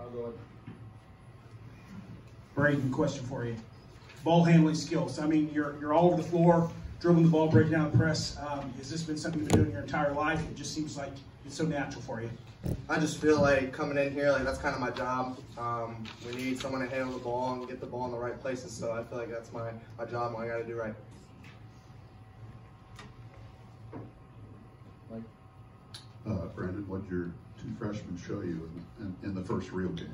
I'll go ahead. Braden, question for you. Ball handling skills. I mean, you're all over the floor, dribbling the ball, breaking down the press. Has this been something you've been doing your entire life? It just seems like it's so natural for you. I just feel like coming in here, like that's kind of my job. We need someone to handle the ball and get the ball in the right places, so I feel like that's my job and what I got to do right. Brandon, what did your two freshmen show you in the first real game?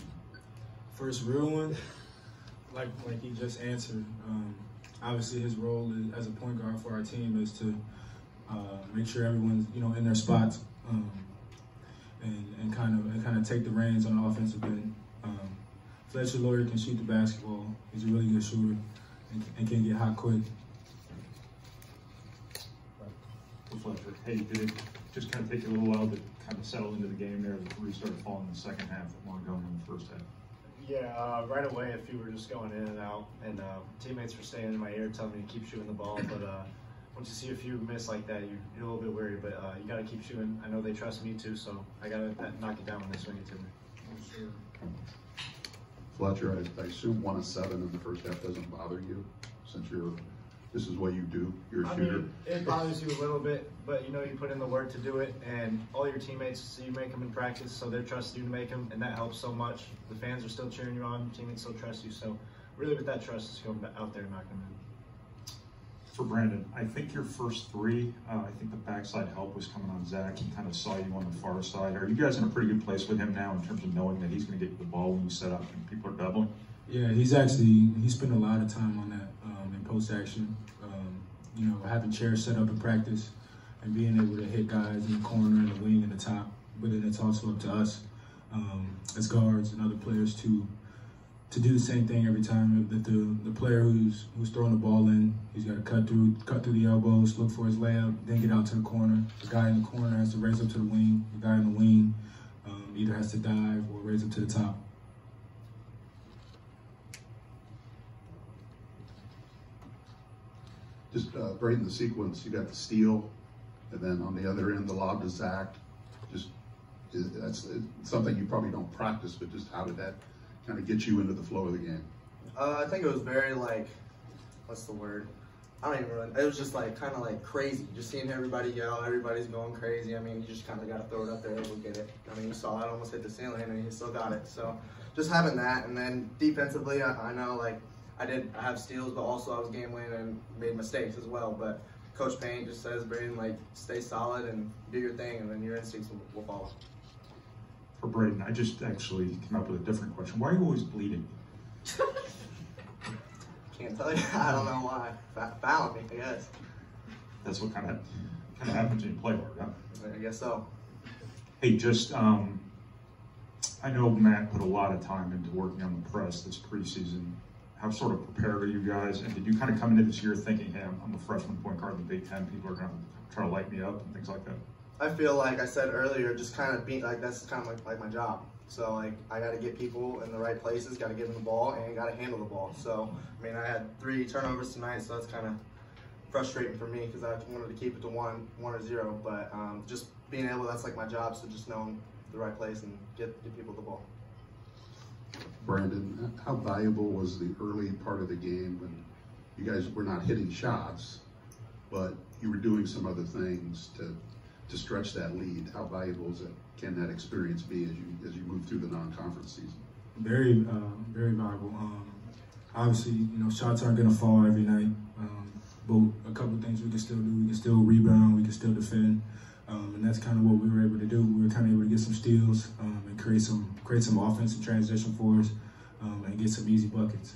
First real one, like he just answered. Obviously, his role as a point guard for our team is to make sure everyone's in their spots and kind of take the reins on the offensive end. Fletcher Lawyer can shoot the basketball. He's a really good shooter and can get hot quick. Fletcher, hey, did it just kind of take you a little while to kind of settle into the game there before you started falling in the second half that weren't going in the first half? Yeah, right away a few were just going in and out, and teammates were staying in my ear telling me to keep shooting the ball, but once you see a few miss like that, you're a little bit worried, but you got to keep shooting. I know they trust me too, so I got to knock it down when they swing it to me. Sure. Fletcher, I assume 1 of 7 in the first half doesn't bother you, since this is what you do. You're a shooter. Mean, it bothers you a little bit, but you put in the work to do it, and all your teammates, so you make them in practice, so they're trusting you to make them, and that helps so much. The fans are still cheering you on, teammates still trust you, so really with that trust, just going out there and knocking them in. For Brandon, I think your first three, I think the backside help was coming on Zach. He kind of saw you on the far side. Are you guys in a pretty good place with him now in terms of knowing that he's going to get you the ball when you set up and people are doubling? Yeah, he spent a lot of time on that in post action. Having chairs set up in practice and being able to hit guys in the corner and the wing and the top. But then it's also up to us as guards and other players to do the same thing every time. If the player who's throwing the ball in, he's got to cut through the elbows, look for his layup, then get out to the corner. The guy in the corner has to raise up to the wing. The guy in the wing either has to dive or raise up to the top. Just Braden, the sequence, you got the steal, and then on the other end, the lob to Zach. That's something you probably don't practice, but just how did that kind of get you into the flow of the game? I think it was very what's the word? I don't even remember. It was just kind of crazy. Just seeing everybody yell, everybody's going crazy. I mean, you just kind of got to throw it up there and go get it. I mean, you saw it almost hit the ceiling and he still got it. So just having that, and then defensively, I know I have steals, but also I was game winning and made mistakes as well. But Coach Payne just says, Braden, stay solid and do your thing, and then your instincts will follow. For Braden, I just actually came up with a different question. Why are you always bleeding? Can't tell you. I don't know why. Fouling me, I guess. That's what kind of happens when you play hard, huh? I guess so. Hey, just I know Matt put a lot of time into working on the press this preseason. How sort of prepared are you guys? And did you kind of come into this year thinking, hey, I'm a freshman point guard in the Big Ten, people are going to try to light me up and things like that? I feel like I said earlier, just kind of being that's kind of like my job. So I got to get people in the right places, got to give them the ball, and got to handle the ball. So I mean, I had 3 turnovers tonight, so that's kind of frustrating for me because I wanted to keep it to one or zero. But just being able, that's my job. So just knowing the right place and get people the ball. Brandon, how valuable was the early part of the game when you guys were not hitting shots, but you were doing some other things to stretch that lead? How valuable can that experience be as you move through the non-conference season? Very, very valuable. Obviously, shots aren't going to fall every night, but a couple of things we can still do. We can still rebound. We can still defend. And that's kind of what we were able to do. We were kind of able to get some steals and create some offensive transition for us and get some easy buckets.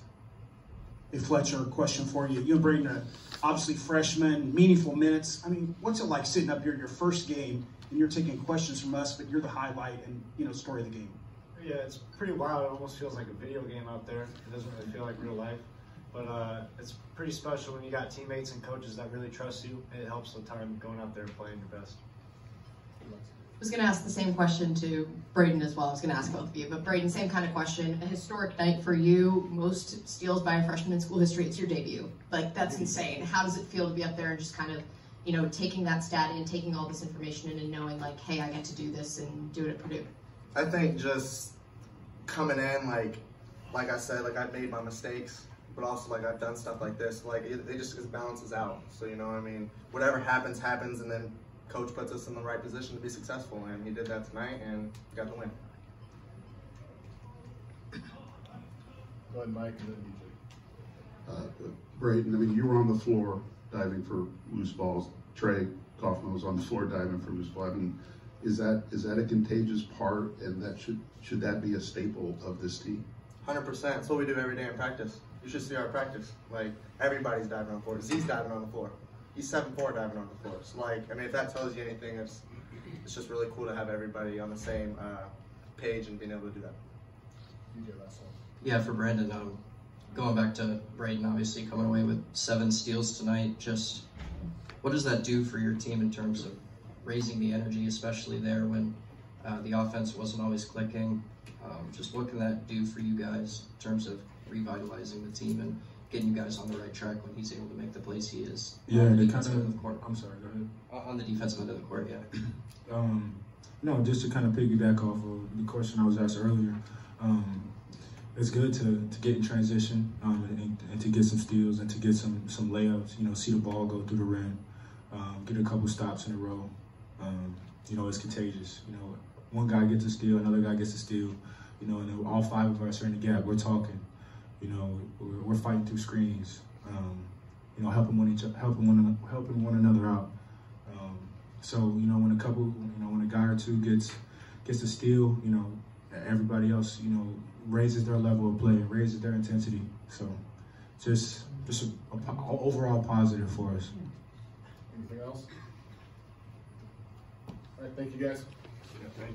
Hey Fletcher, question for you. You and Braden are obviously freshmen, meaningful minutes. I mean, what's it like sitting up here your first game and you're taking questions from us, but you're the highlight and story of the game? Yeah, it's pretty wild. It almost feels like a video game out there. It doesn't really feel like real life. But it's pretty special when you got teammates and coaches that really trust you. It helps the time going out there and playing your best. I was going to ask the same question to Braden as well. I was going to ask both of you, but Braden, same kind of question. A historic night for you, most steals by a freshman in school history. It's your debut. That's insane. How does it feel to be up there and just kind of, taking that stat in, taking all this information in and knowing hey, I get to do this and do it at Purdue? I think just coming in, like I said, like I've made my mistakes, but also like I've done stuff like this. Like it just balances out. So you know what I mean? Whatever happens, happens, and then coach puts us in the right position to be successful, and he did that tonight, and we got the win. Go ahead, Mike, and then DJ. Braden, I mean, you were on the floor diving for loose balls. Trey Kaufman was on the floor diving for loose balls. I mean, is that a contagious part, and that should that be a staple of this team? 100%. That's what we do every day in practice. You should see our practice. Like everybody's diving on the floor. Z's diving on the floor. He's 7'4" diving on the floor. So like, I mean, if that tells you anything, it's just really cool to have everybody on the same page and being able to do that. DJ, last one. Yeah, for Brandon, going back to Braden, obviously coming away with 7 steals tonight, just what does that do for your team in terms of raising the energy, especially there when the offense wasn't always clicking? Just what can that do for you guys in terms of revitalizing the team and getting you guys on the right track when he's able to make the plays he is? Yeah, on the they kind defensive end of the of. court. I'm sorry. Go ahead. On the defensive end of the court, yeah. No, just to kind of piggyback off of the question I was asked earlier. It's good to get in transition and to get some steals and to get some layups. You know, see the ball go through the rim, get a couple stops in a row. You know, it's contagious. You know, one guy gets a steal, another guy gets a steal. You know, and then all 5 of us are in the gap. We're talking. You know, we're fighting through screens. You know, helping one another out. So you know, when a guy or two gets a steal, you know, everybody else, you know, raises their level of play, raises their intensity. So just an overall positive for us. Anything else? All right, thank you guys. Yeah, thank you.